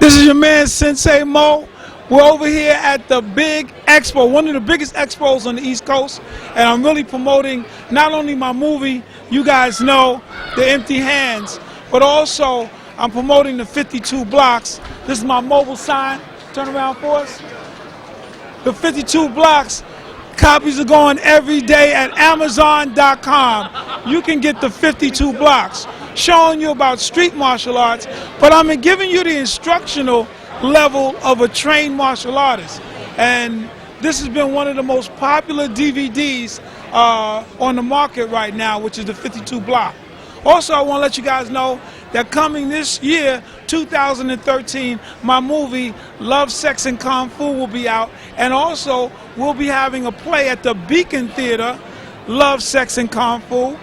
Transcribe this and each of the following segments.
This is your man Sensei Mo. We're over here at the big expo, one of the biggest expos on the East Coast, and I'm really promoting not only my movie, you guys know, The Empty Hands, but also I'm promoting the 52 blocks. This is my mobile sign. Turn around for us. The 52 blocks. Copies are going every day at Amazon.com. You can get the 52 blocks, showing you about street martial arts, but I'm giving you the instructional level of a trained martial artist. And this has been one of the most popular DVDs on the market right now, which is the 52 block. Also, I want to let you guys know that coming this year, 2013, my movie Love, Sex, and Kung Fu will be out. And also, we'll be having a play at the Beacon Theater, Love, Sex, and Kung Fu,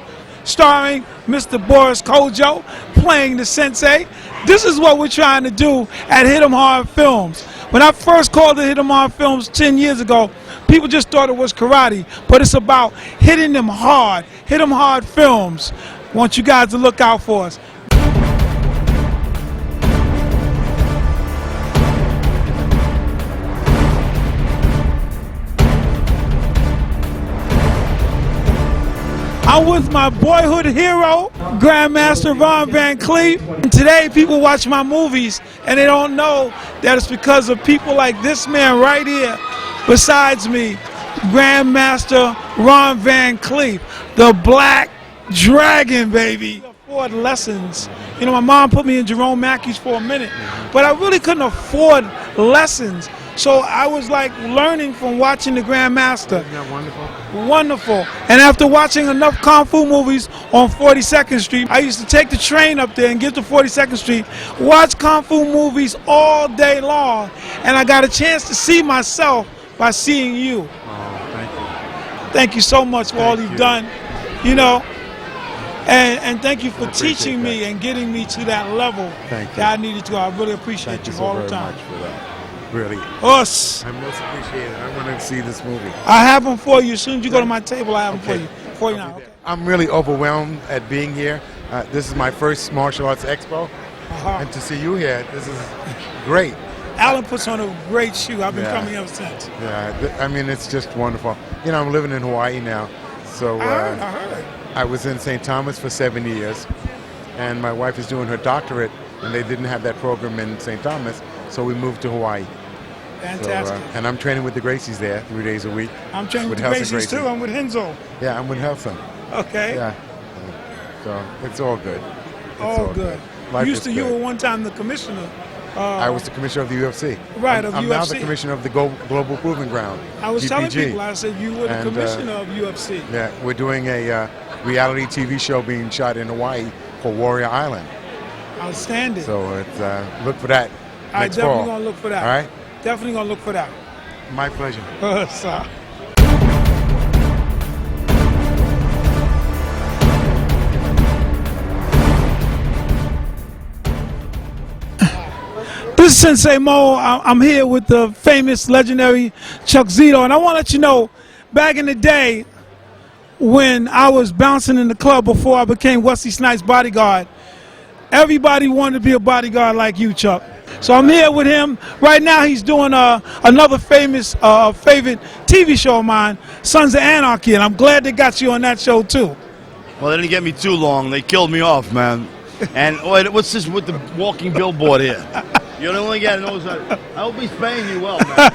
starring Mr. Boris Kojo, playing the sensei. This is what we're trying to do at Hit 'em Hard Films. When I first called it Hit 'em Hard Films 10 years ago, people just thought it was karate, but it's about hitting them hard, Hit 'em Hard Films. I want you guys to look out for us. I'm with my boyhood hero, Grandmaster Ron Van Cleef. And today people watch my movies and they don't know that it's because of people like this man right here besides me, Grandmaster Ron Van Cleef, the Black Dragon, baby. Afford lessons. You know, my mom put me in Jerome Mackey's for a minute, but I really couldn't afford lessons. So I was like learning from watching the Grandmaster. Isn't that wonderful? Wonderful. And after watching enough Kung Fu movies on 42nd Street, I used to take the train up there and get to 42nd Street, watch Kung Fu movies all day long. And I got a chance to see myself by seeing you. Oh, thank you. Thank you so much for all you've done, you know. And thank you for teaching me and getting me to that level that I needed to. I really appreciate you all the time. Thank you so very much for that. Really. Us. I most appreciate it. I want to see this movie. I have them for you. As soon as you go to my table, I have them for you. For you now. Okay. I'm really overwhelmed at being here. This is my first martial arts expo. And to see you here, this is great. Alan puts on a great shoe. I've been coming ever since. Yeah, I mean, it's just wonderful. You know, I'm living in Hawaii now. So I heard. I was in St. Thomas for 7 years. And my wife is doing her doctorate, and they didn't have that program in St. Thomas. So we moved to Hawaii. Fantastic. So, and I'm training with the Gracies there 3 days a week. I'm training with the Gracies too. I'm with Henzo. Yeah, I'm with Helson. Okay. Yeah. So it's all good. It's all good. You were one time the commissioner. I was the commissioner of the UFC. Right, I'm UFC. now the commissioner of the Global Proving Ground. I was GPG. telling people, I said you were the commissioner of UFC. Yeah, we're doing a reality TV show being shot in Hawaii called Warrior Island. Outstanding. So it's, look for that next fall. I'm definitely going to look for that. All right? Definitely going to look for that. My pleasure. Sir. This is Sensei Mo. I'm here with the famous, legendary Chuck Zito, and I want to let you know, back in the day when I was bouncing in the club before I became Wesley Snipes' bodyguard, everybody wanted to be a bodyguard like you, Chuck. So I'm here with him. Right now he's doing another famous, favorite TV show of mine, Sons of Anarchy, and I'm glad they got you on that show too. Well, they didn't get me too long. They killed me off, man. And wait, what's this with the walking billboard here? You're the only guy that knows that. I hope he's paying you well, man.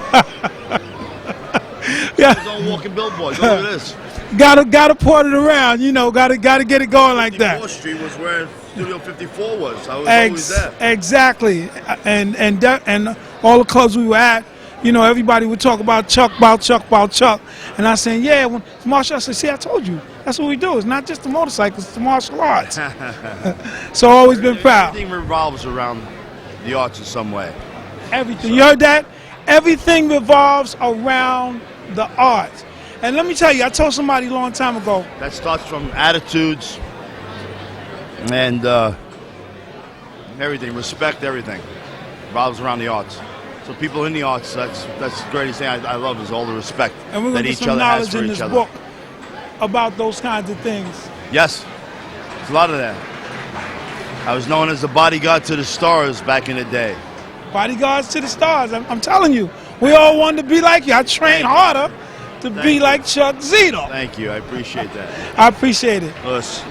Yeah. His own walking billboard. Go with this. Gotta port it around, you know. Gotta get it going like that. 54th Street was where Studio 54 was. I was always there. Exactly, and all the clubs we were at, you know, everybody would talk about Chuck, and I said, yeah, when martial arts, I said, see, I told you, that's what we do. It's not just the motorcycles, it's the martial arts. So I've always been proud. Everything revolves around the arts in some way. Everything. So. You heard that? Everything revolves around the arts. And let me tell you, I told somebody a long time ago. That starts from attitudes and everything, respect, everything revolves around the arts. So people in the arts, that's the greatest thing I love is all the respect and we're that get each some other has for in each this other. Book about those kinds of things. Yes, there's a lot of that. I was known as the bodyguard to the stars back in the day. Bodyguards to the stars. I'm telling you, we all wanted to be like you. I train harder to be like Chuck Zito. Thank you. I appreciate that. I appreciate it. Us.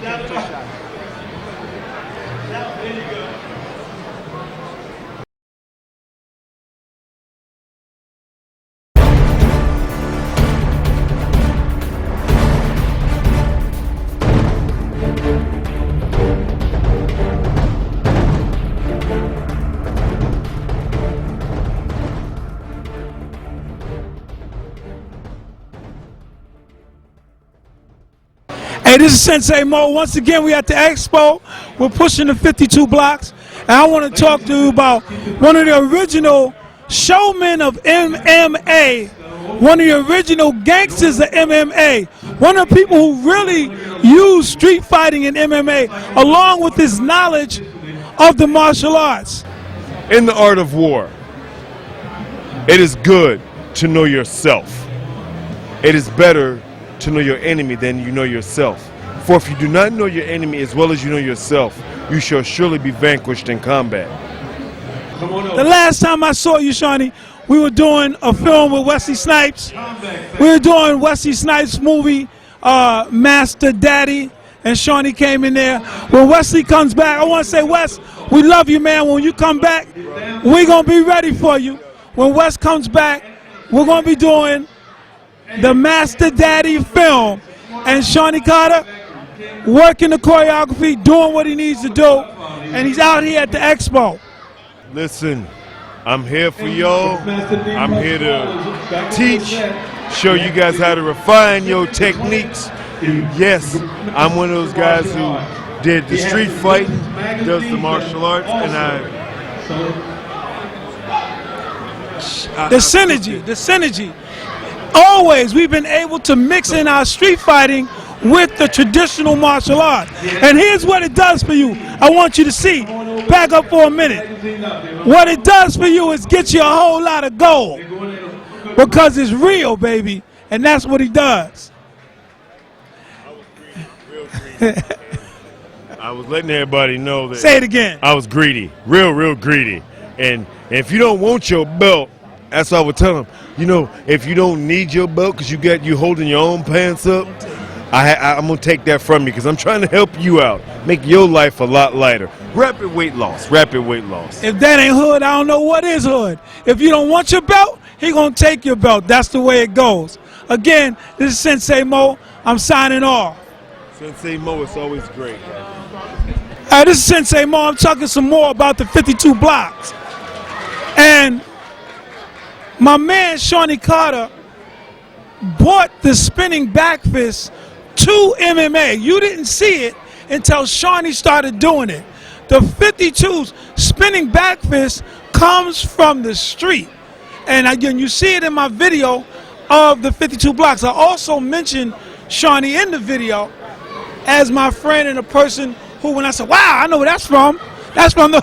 Hey, this is Sensei Mo. Once again, we at the Expo. We're pushing the 52 blocks. And I want to talk to you about one of the original showmen of MMA, one of the original gangsters of MMA, one of the people who really used street fighting in MMA, along with his knowledge of the martial arts. In the art of war, it is good to know yourself. It is better to know your enemy than you know yourself. For if you do not know your enemy as well as you know yourself, you shall surely be vanquished in combat. The last time I saw you, Shawnee, we were doing a film with Wesley Snipes. We were doing Wesley Snipes' movie, Master Daddy, and Shawnee came in there. When Wesley comes back, I want to say, Wes, we love you, man. When you come back, we're going to be ready for you. When Wes comes back, we're going to be doing the Master Daddy film, and Shawnee Carter working the choreography, doing what he needs to do, and he's out here at the Expo. Listen, I'm here for y'all. I'm here to teach, show you guys how to refine your techniques. Yes, I'm one of those guys who did the street fighting, does the martial arts, and the synergy. Always, we've been able to mix in our street fighting with the traditional martial art. And here's what it does for you. I want you to see. Back up for a minute. What it does for you is get you a whole lot of gold. Because it's real, baby. And that's what he does. I was letting everybody know that. Say it again. I was greedy, real greedy. And if you don't want your belt, that's what I would tell them. You know, if you don't need your belt because you holding your own pants up, I'm going to take that from you because I'm trying to help you out, make your life a lot lighter. Rapid weight loss. If that ain't hood, I don't know what is hood. If you don't want your belt, he going to take your belt. That's the way it goes. Again, this is Sensei Mo. I'm signing off. Sensei Mo, it's always great. This is Sensei Mo. I'm talking some more about the 52 blocks. And my man, Shawnee Carter, brought the spinning back fist to MMA. You didn't see it until Shawnee started doing it. The 52's spinning back fist comes from the street. And again, you see it in my video of the 52 blocks. I also mentioned Shawnee in the video as my friend and a person who, when I said, wow, I know where that's from the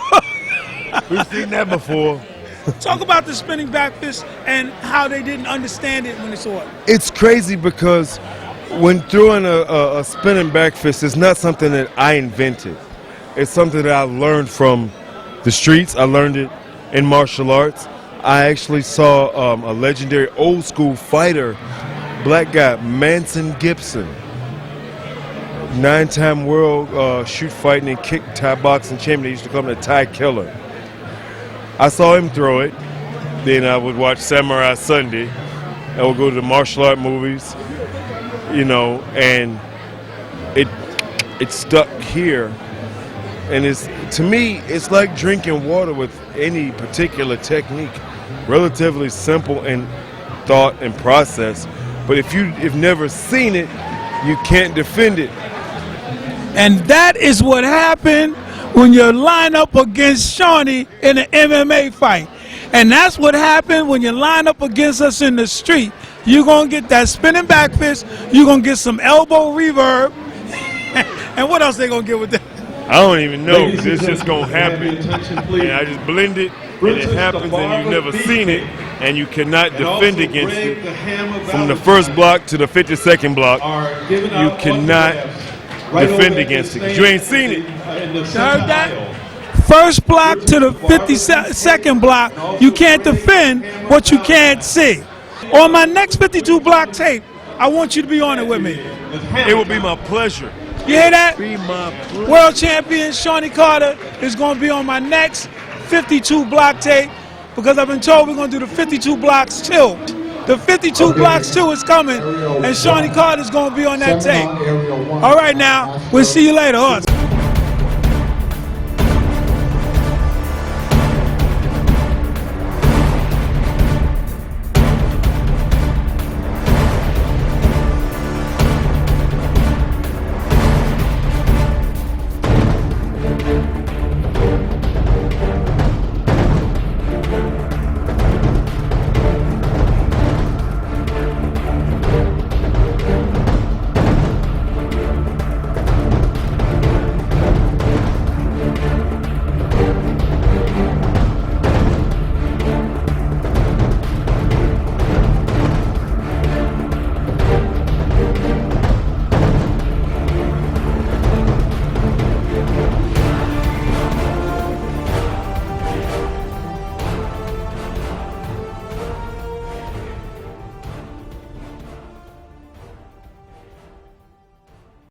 We've seen that before. Talk about the spinning back fist and how they didn't understand it when they saw it. It's crazy because when throwing a spinning back fist, it's not something that I invented. It's something that I learned from the streets. I learned it in martial arts. I actually saw a legendary old school fighter, black guy, Manson Gibson, 9-time world shoot fighting and kick Thai boxing champion. They used to call him the Thai Killer. I saw him throw it. Then I would watch Samurai Sunday. I would go to the martial art movies, you know, and it stuck here. And to me, it's like drinking water with any particular technique. Relatively simple in thought and process. But if you've never seen it, you can't defend it. And that is what happened when you line up against Shawnee in an MMA fight. And that's what happened when you line up against us in the street. You're going to get that spinning back fist. You're going to get some elbow reverb. And what else they going to get with that? I don't even know. It's just going to happen. And I just blend it, and it happens, and you've never seen it, and you cannot defend against it. From the first block to the 52nd block, you cannot defend against it because you ain't seen it. You heard that? first block to the 52nd block, you can't defend what you can't see. On my next 52 block tape, I want you to be on it with me. It will be my pleasure. You hear that? Be my pleasure. World champion Shawnee Carter is going to be on my next 52 block tape because I've been told we're going to do the 52 blocks too. The 52 blocks too is coming, and Shawnee Carter is going to be on that tape. All right, now, we'll see you later.